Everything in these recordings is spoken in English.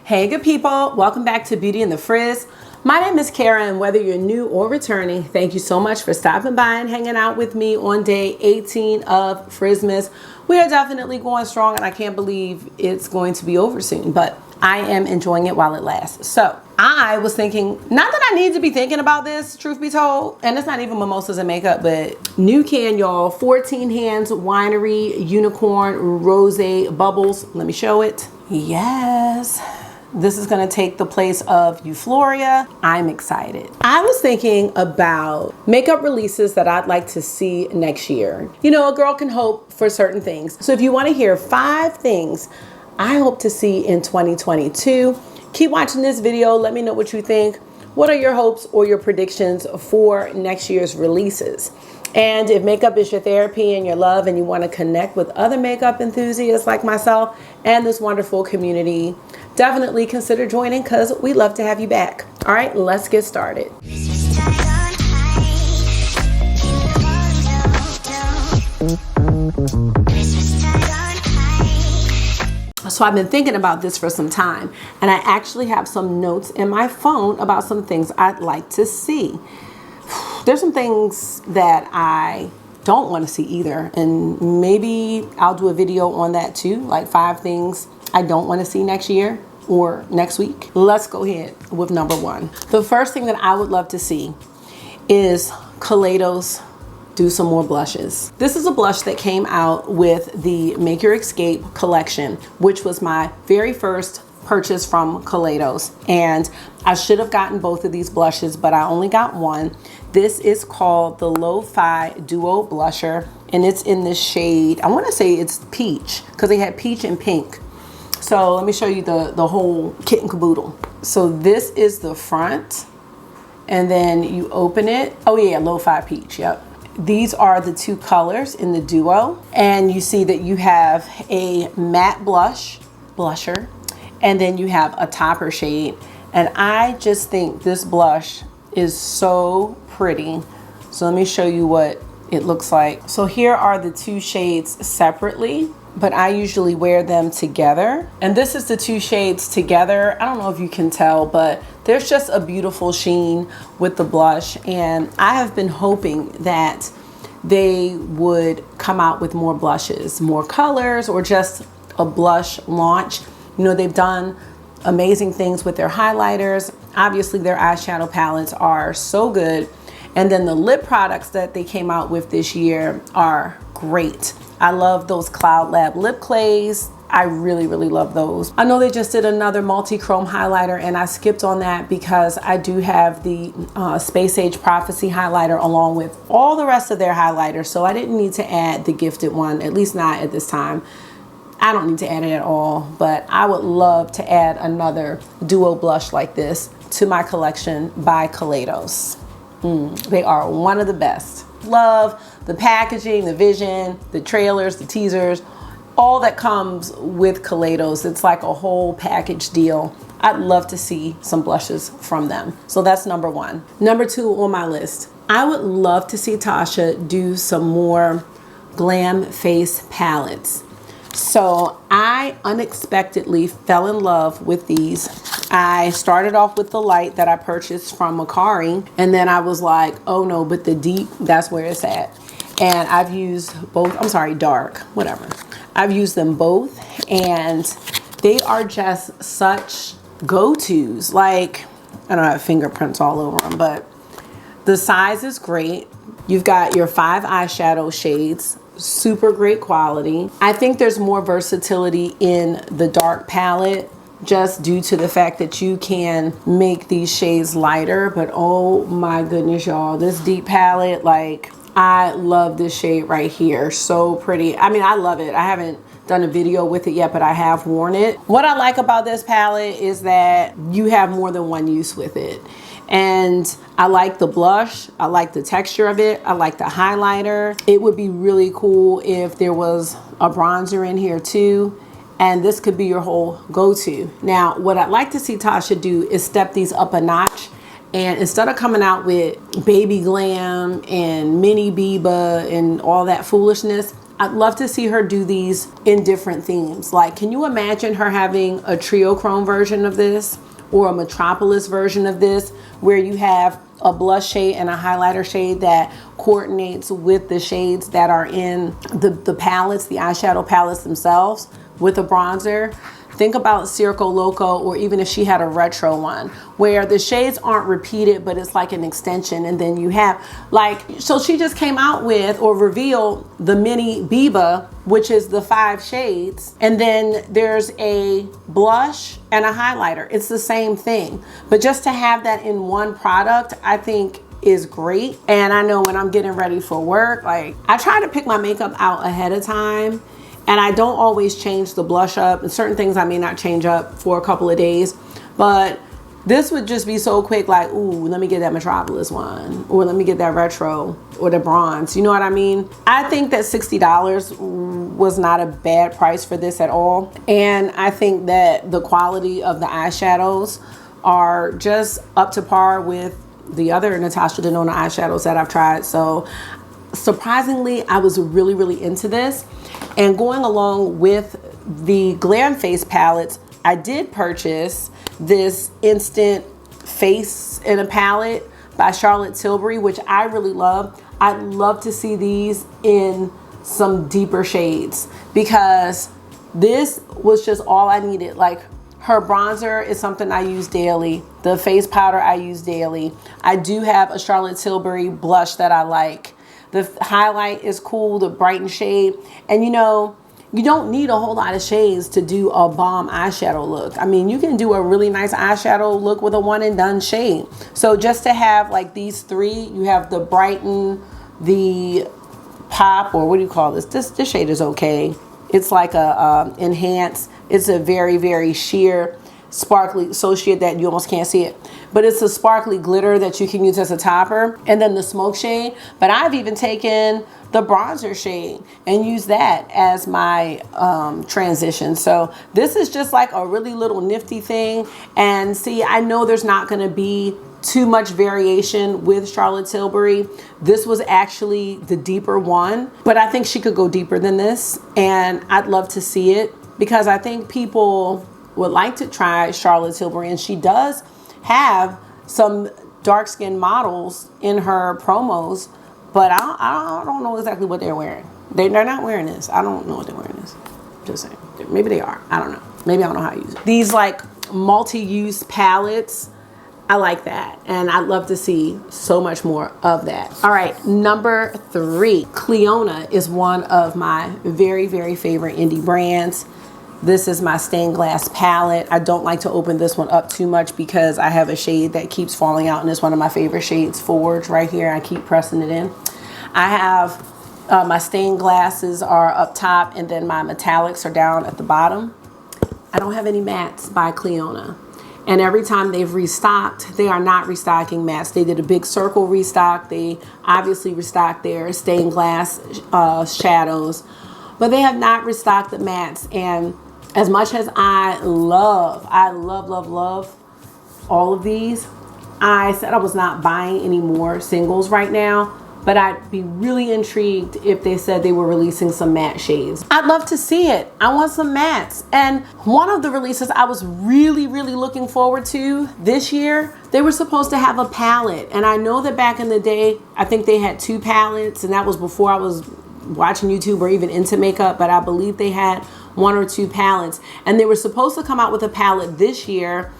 Hey good people, welcome back to Beauty and the Frizz. My name is Kara, and whether you're new or returning, thank you so much for stopping by and hanging out with me on day 18 of Frizzmas. We are definitely going strong, and I can't believe it's going to be over soon, but I am enjoying it while it lasts. So I was thinking, not that I need to be thinking about this, truth be told, and it's not even mimosas and makeup, but new can, y'all, 14 Hands Winery Unicorn Rosé Bubbles. Let me show it. Yes. This is gonna take the place of Euphoria. I'm excited. I was thinking about makeup releases that I'd like to see next year. You know, a girl can hope for certain things. So if you wanna hear 5 things I hope to see in 2022, keep watching this video. Let me know what you think. What are your hopes or your predictions for next year's releases? And if makeup is your therapy and your love, and you want to connect with other makeup enthusiasts like myself and this wonderful community, definitely consider joining, because we love to have you back. All right, let's get started. So I've been thinking about this for some time, and I actually have some notes in my phone about some things I'd like to see. There's some things that I don't want to see either, and maybe I'll do a video on that too, like 5 things I don't want to see next year or next week. Let's go ahead with number 1. The first thing that I would love to see is Kaleidos do some more blushes. This is a blush that came out with the Make Your Escape collection, which was my very first purchase from Kaleidos, and I should have gotten both of these blushes, but I only got one. This is called the Lo-Fi Duo Blusher, and it's in this shade, I want to say it's peach, because they had peach and pink. So let me show you the whole kit and caboodle. So this is the front, and then you open it. Oh yeah, Lo-Fi Peach, yep. These are the 2 colors in the duo, and you see that you have a matte blusher, and then you have a topper shade. And I just think this blush is so pretty. So let me show you what it looks like. So here are the 2 shades separately, but I usually wear them together. And this is the 2 shades together. I don't know if you can tell, but there's just a beautiful sheen with the blush. And I have been hoping that they would come out with more blushes, more colors, or just a blush launch. You know, they've done amazing things with their highlighters. Obviously, their eyeshadow palettes are so good. And then the lip products that they came out with this year are great. I love those Cloud Lab lip clays. I really, really love those. I know they just did another multi-chrome highlighter, and I skipped on that because I do have the Space Age Prophecy highlighter along with all the rest of their highlighters. So I didn't need to add the gifted one, at least not at this time. I don't need to add it at all, but I would love to add another duo blush like this to my collection by Kaleidos. They are one of the best. Love the packaging, the vision, the trailers, the teasers, all that comes with Kaleidos. It's like a whole package deal. I'd love to see some blushes from them. So that's number 1. Number 2 on my list, I would love to see Tatcha do some more glam face palettes. So I unexpectedly fell in love with these. I started off with the light that I purchased from Macari, and then I was like, oh no, but the deep, that's where it's at. And I've used both, I'm sorry, dark, whatever. I've used them both, and they are just such go-tos. Like, I don't have fingerprints all over them, but the size is great. You've got your 5 eyeshadow shades, super great quality. I think there's more versatility in the dark palette just due to the fact that you can make these shades lighter. But oh my goodness, y'all, this deep palette, like, I love this shade right here. So pretty. I mean, I love it. I haven't done a video with it yet, but I have worn it. What I like about this palette is that you have more than one use with it. And I like the blush. I like the texture of it. I like the highlighter. It would be really cool if there was a bronzer in here too. And this could be your whole go-to. Now, what I'd like to see Tatcha do is step these up a notch. And instead of coming out with baby glam and mini Biba and all that foolishness, I'd love to see her do these in different themes. Like, can you imagine her having a Triochrome version of this or a Metropolis version of this, where you have a blush shade and a highlighter shade that coordinates with the shades that are in the palettes, the eyeshadow palettes themselves, with a bronzer? Think about Circo Loco, or even if she had a retro one where the shades aren't repeated, but it's like an extension. And then you have like, so she just came out with or revealed the mini Biba, which is the 5 shades. And then there's a blush and a highlighter. It's the same thing, but just to have that in one product, I think is great. And I know when I'm getting ready for work, like I try to pick my makeup out ahead of time. And I don't always change the blush up, and certain things I may not change up for a couple of days, but this would just be so quick, like, ooh, let me get that Metropolis one, or let me get that retro or the bronze. You know what I mean? I think that $60 was not a bad price for this at all. And I think that the quality of the eyeshadows are just up to par with the other Natasha Denona eyeshadows that I've tried. So surprisingly, I was really, really into this. And going along with the Glam Face palettes, I did purchase this Instant Face in a palette by Charlotte Tilbury, which I really love. I'd love to see these in some deeper shades, because this was just all I needed. Like, her bronzer is something I use daily. The face powder I use daily. I do have a Charlotte Tilbury blush that I like. The highlight is cool, the brighten shade. And you know, you don't need a whole lot of shades to do a bomb eyeshadow look. I mean, you can do a really nice eyeshadow look with a one and done shade. So just to have like these 3, you have the brighten, the pop, or what do you call this? This shade is okay. It's like a enhance. It's a very, very sheer, sparkly associate that you almost can't see it, but it's a sparkly glitter that you can use as a topper. And then the smoke shade, but I've even taken the bronzer shade and used that as my transition. So this is just like a really little nifty thing. And see, I know there's not going to be too much variation with Charlotte Tilbury. This was actually the deeper one, but I think she could go deeper than this, and I'd love to see it, because I think people would like to try Charlotte Tilbury, and she does have some dark skinned models in her promos, but I don't know exactly what they're wearing. They're not wearing this. I don't know what they're wearing this. Just saying. Maybe they are. I don't know. Maybe I don't know how to use it. These like multi-use palettes, I like that, and I'd love to see so much more of that. All right, number 3, Cleona is one of my very, very favorite indie brands. This is my stained glass palette. I don't like to open this one up too much because I have a shade that keeps falling out, and it's one of my favorite shades, Forge, right here. I keep pressing it in. I have my stained glasses are up top, and then my metallics are down at the bottom. I don't have any mattes by Cleona. And every time they've restocked, they are not restocking mattes. They did a big circle restock. They obviously restocked their stained glass shadows, but they have not restocked the mattes. And as much as I love all of these, I said I was not buying any more singles right now, but I'd be really intrigued if they said they were releasing some matte shades. I'd love to see it. I want some mattes. And one of the releases I was really, really looking forward to this year, they were supposed to have a palette. And I know that back in the day, I think they had 2 palettes, and that was before I was watching YouTube or even into makeup, but I believe they had 1 or 2 palettes. And they were supposed to come out with a palette this year.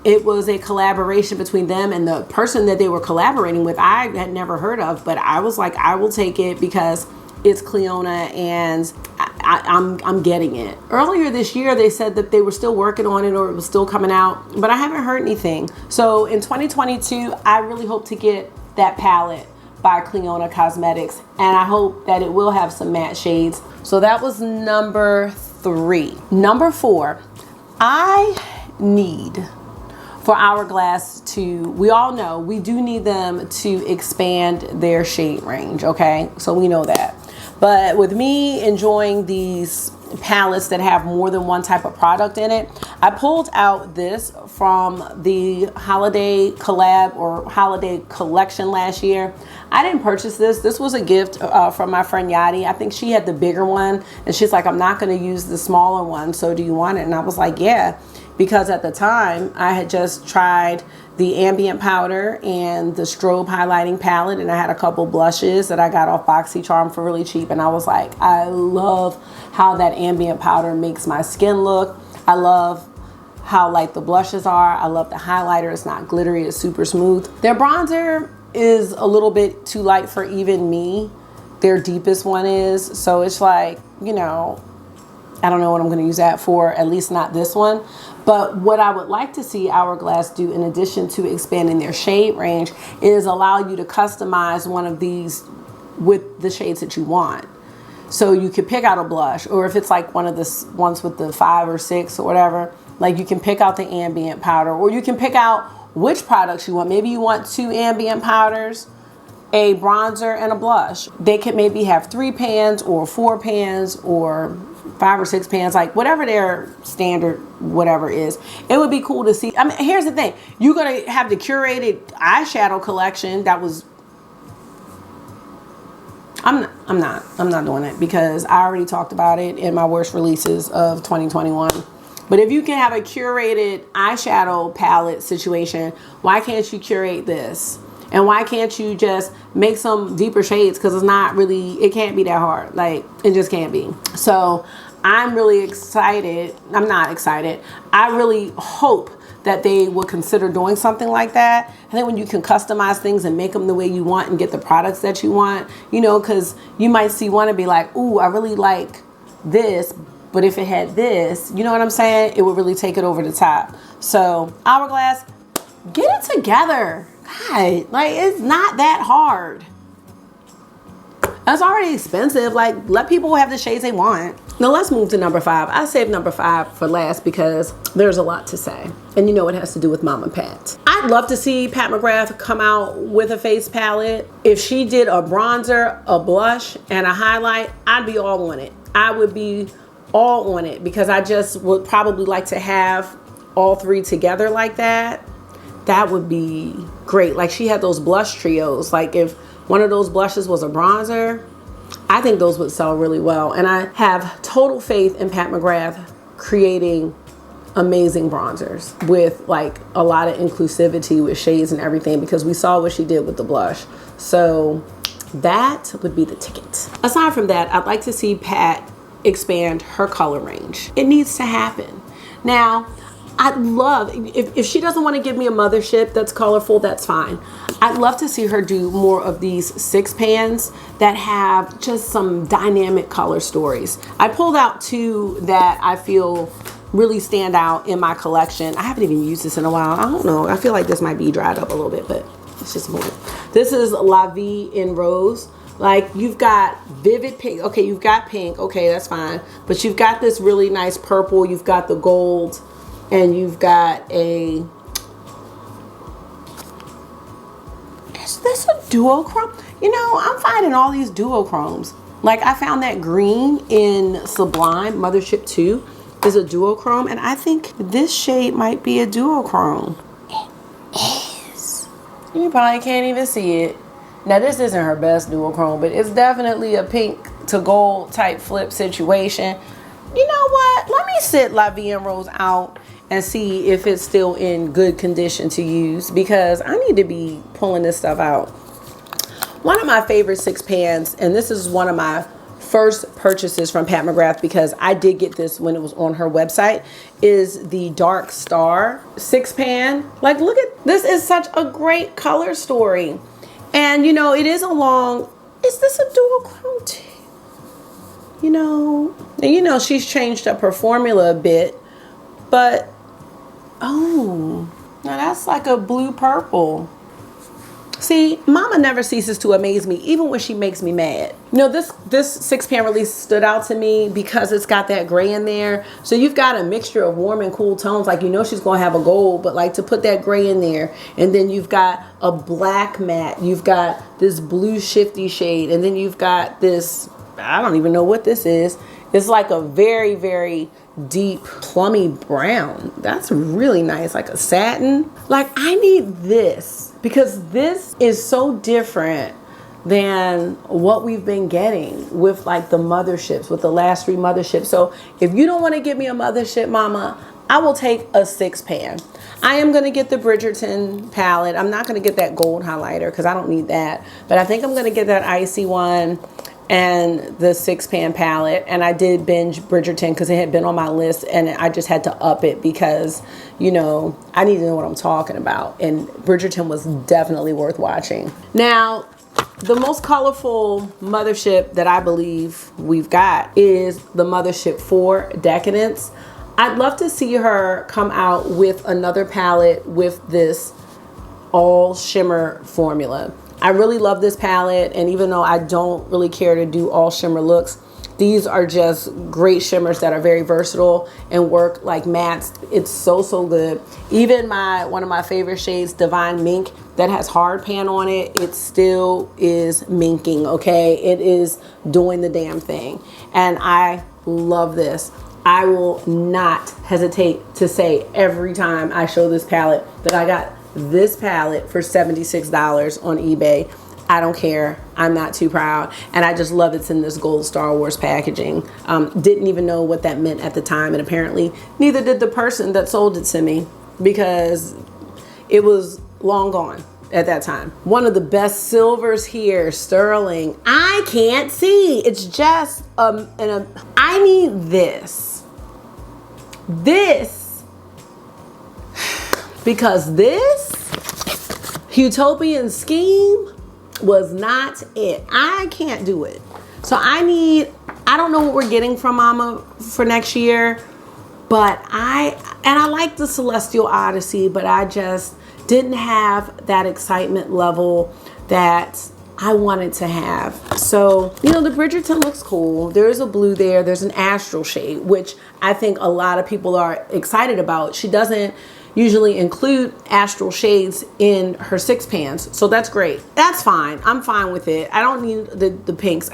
It was a collaboration between them and the person that they were collaborating with I had never heard of, but I was like, I will take it because it's Cleona and I'm getting it. Earlier this year, they said that they were still working on it or it was still coming out, but I haven't heard anything. So in 2022, I really hope to get that palette by Cleona Cosmetics, and I hope that it will have some matte shades. So that was number 3. Number 4, I need for Hourglass to, we all know, we do need them to expand their shade range, okay? So we know that. But with me enjoying these palettes that have more than one type of product in it. I pulled out this from the holiday collab or holiday collection last year. I didn't purchase this. This was a gift from my friend Yadi. I think she had the bigger one, and she's like, I'm not going to use the smaller one, so do you want it? And I was like, yeah, because at the time I had just tried the ambient powder and the strobe highlighting palette, and I had a couple blushes that I got off BoxyCharm for really cheap, and I was like, I love how that ambient powder makes my skin look. I love how light the blushes are. I love the highlighter. It's not glittery, it's super smooth. Their bronzer is a little bit too light for even me. Their deepest one is, so it's like, you know, I don't know what I'm going to use that for, at least not this one. But what I would like to see Hourglass do, in addition to expanding their shade range, is allow you to customize one of these with the shades that you want. So you could pick out a blush, or if it's like one of the ones with the 5 or 6 or whatever, like you can pick out the ambient powder, or you can pick out which products you want. Maybe you want 2 ambient powders, a bronzer, and a blush. They could maybe have 3 pans or 4 pans or 5 or 6 pans, like whatever their standard whatever is. It would be cool to see. I mean, here's the thing. You're going to have the curated eyeshadow collection that was... I'm not doing it because I already talked about it in my worst releases of 2021. But if you can have a curated eyeshadow palette situation, why can't you curate this? And why can't you just make some deeper shades? Because it's not really, it can't be that hard. Like, it just can't be. So I'm really excited. I'm not excited. I really hope that they will consider doing something like that. I think when you can customize things and make them the way you want and get the products that you want, you know, because you might see one and be like, ooh, I really like this. But if it had this, you know what I'm saying? It would really take it over the top. So Hourglass, get it together. God, like, it's not that hard. That's already expensive. Like, let people have the shades they want. Now let's move to number 5. I saved number 5 for last because there's a lot to say. And you know it has to do with Mama Pat. I'd love to see Pat McGrath come out with a face palette. If she did a bronzer, a blush, and a highlight, I'd be all on it. I would be all on it because I just would probably like to have all 3 together like that. That would be great. Like, she had those blush trios. Like, if one of those blushes was a bronzer, I think those would sell really well. And I have total faith in Pat McGrath creating amazing bronzers with like a lot of inclusivity with shades and everything, because we saw what she did with the blush. So that would be the ticket. Aside from that, I'd like to see Pat expand her color range. It needs to happen. Now, I'd love, if she doesn't want to give me a mothership that's colorful, that's fine. I'd love to see her do more of these 6 pans that have just some dynamic color stories. I pulled out 2 that I feel really stand out in my collection. I haven't even used this in a while. I don't know. I feel like this might be dried up a little bit, but it's just more. This is La Vie Rose. Like, you've got vivid pink. Okay, you've got pink. Okay, that's fine. But you've got this really nice purple. You've got the gold. And you've got a... Is this a duochrome? You know, I'm finding all these duochromes. Like, I found that green in Sublime. Mothership 2 is a duochrome. And I think this shade might be a duochrome. It is. You probably can't even see it. Now, this isn't her best duochrome, but it's definitely a pink to gold type flip situation. You know what? Let me sit La Vie Rose out and see if it's still in good condition to use, because I need to be pulling this stuff out. One of my favorite 6 pans, and this is one of my first purchases from Pat McGrath because I did get this when it was on her website, is the Dark Star 6 pan. Like, look at this. Is such a great color story. And you know, it is a long, is this a duochrome too? You know, and you know, she's changed up her formula a bit, but oh, now that's like a blue purple. See, Mama never ceases to amaze me, even when she makes me mad. You know, this 6 pan really stood out to me because it's got that gray in there. So you've got a mixture of warm and cool tones. Like, you know, she's going to have a gold, but like to put that gray in there. And then you've got a black matte. You've got this blue shifty shade. And then you've got this, I don't even know what this is. It's like a very, very deep plummy brown. That's really nice, like a satin. Like, I need this because this is so different than what we've been getting with like the motherships, with the last 3 motherships. So if you don't want to give me a mothership, mama, I will take a 6 pan. I am going to get the Bridgerton palette. I'm not going to get that gold highlighter because I don't need that. But I think I'm going to get that icy one and the 6 pan palette. And I did binge Bridgerton because it had been on my list and I just had to up it because, you know, I need to know what I'm talking about. And Bridgerton was definitely worth watching. Now, the most colorful mothership that I believe we've got is the Mothership 4 Decadence. I'd love to see her come out with another palette with this all shimmer formula. I really love this palette, and even though I don't really care to do all shimmer looks, these are just great shimmers that are very versatile and work like mattes. It's so, so good. Even one of my favorite shades, Divine Mink, that has hard pan on it, it still is minking, okay? It is doing the damn thing. And I love this. I will not hesitate to say every time I show this palette that I got this palette for $76 on eBay. I don't care. I'm not too proud. And I just love it's in this gold Star Wars packaging. Didn't even know what that meant at the time. And apparently neither did the person that sold it to me because it was long gone at that time. One of the best silvers here, sterling. I can't see. It's just, I need this. This, because this Utopian scheme was not it. I can't do it. So I don't know what we're getting from Mama for next year, but I like the Celestial Odyssey, but I just didn't have that excitement level that I wanted to have. So, you know, the Bridgerton looks cool. There's a blue there. There's an astral shade, which I think a lot of people are excited about. She doesn't usually include astral shades in her 6 pans. So that's great. That's fine. I'm fine with it. I don't need the pinks.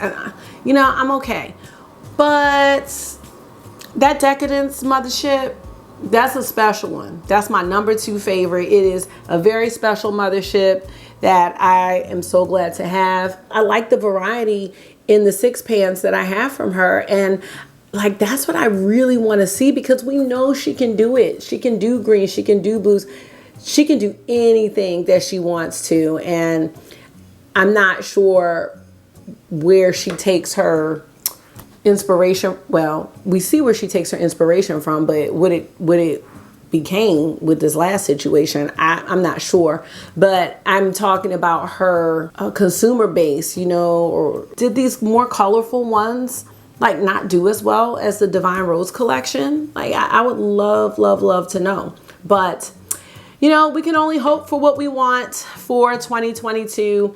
You know, I'm okay. But that Decadence Mothership, that's a special one. That's my #2 favorite. It is a very special mothership that I am so glad to have. I like the variety in the 6 pans that I have from her. And like, that's what I really want to see because we know she can do it. She can do green. She can do blues. She can do anything that she wants to. And I'm not sure where she takes her inspiration. Well, we see where she takes her inspiration from, but what it became with this last situation, I'm not sure. But I'm talking about her consumer base, you know, or did these more colorful ones like not do as well as the Divine Rose collection? Like, I would love, love, love to know. But, you know, we can only hope for what we want for 2022.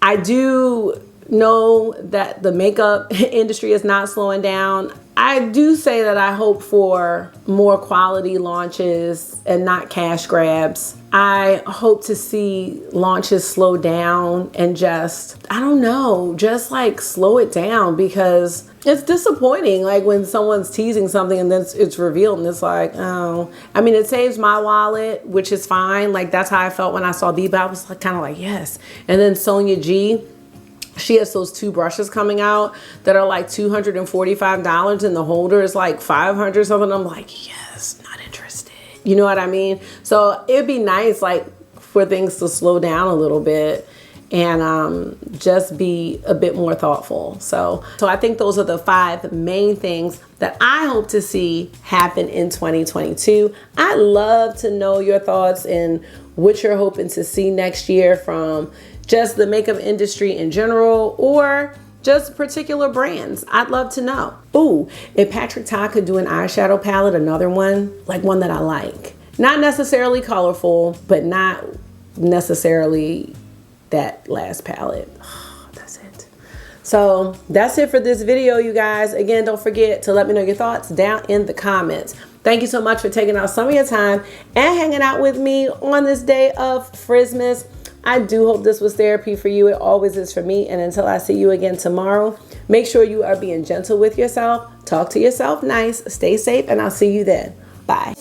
I do know that the makeup industry is not slowing down. I do say that I hope for more quality launches and not cash grabs. I hope to see launches slow down and just, I don't know, just like slow it down because it's disappointing. Like when someone's teasing something and then it's revealed and it's like, oh, I mean, it saves my wallet, which is fine. Like that's how I felt when I saw Vie. I was like, kind of like, yes. And then Sonia G, she has those 2 brushes coming out that are like $245 and the holder is like $500 something. I'm like, yes, not interested. You know what I mean? So it'd be nice like for things to slow down a little bit and just be a bit more thoughtful. So I think those are the 5 main things that I hope to see happen in 2022. I'd love to know your thoughts and what you're hoping to see next year from just the makeup industry in general or just particular brands. I'd love to know. Ooh, if Patrick Ta could do an eyeshadow palette, another one, like one that I like. Not necessarily colorful, but not necessarily that last palette. That's it. So that's it for this video, you guys. Again, don't forget to let me know your thoughts down in the comments. Thank you so much for taking out some of your time and hanging out with me on this day of Frizzmas. I do hope this was therapy for you. It always is for me. And until I see you again tomorrow, make sure you are being gentle with yourself. Talk to yourself nice. Stay safe, and I'll see you then. Bye.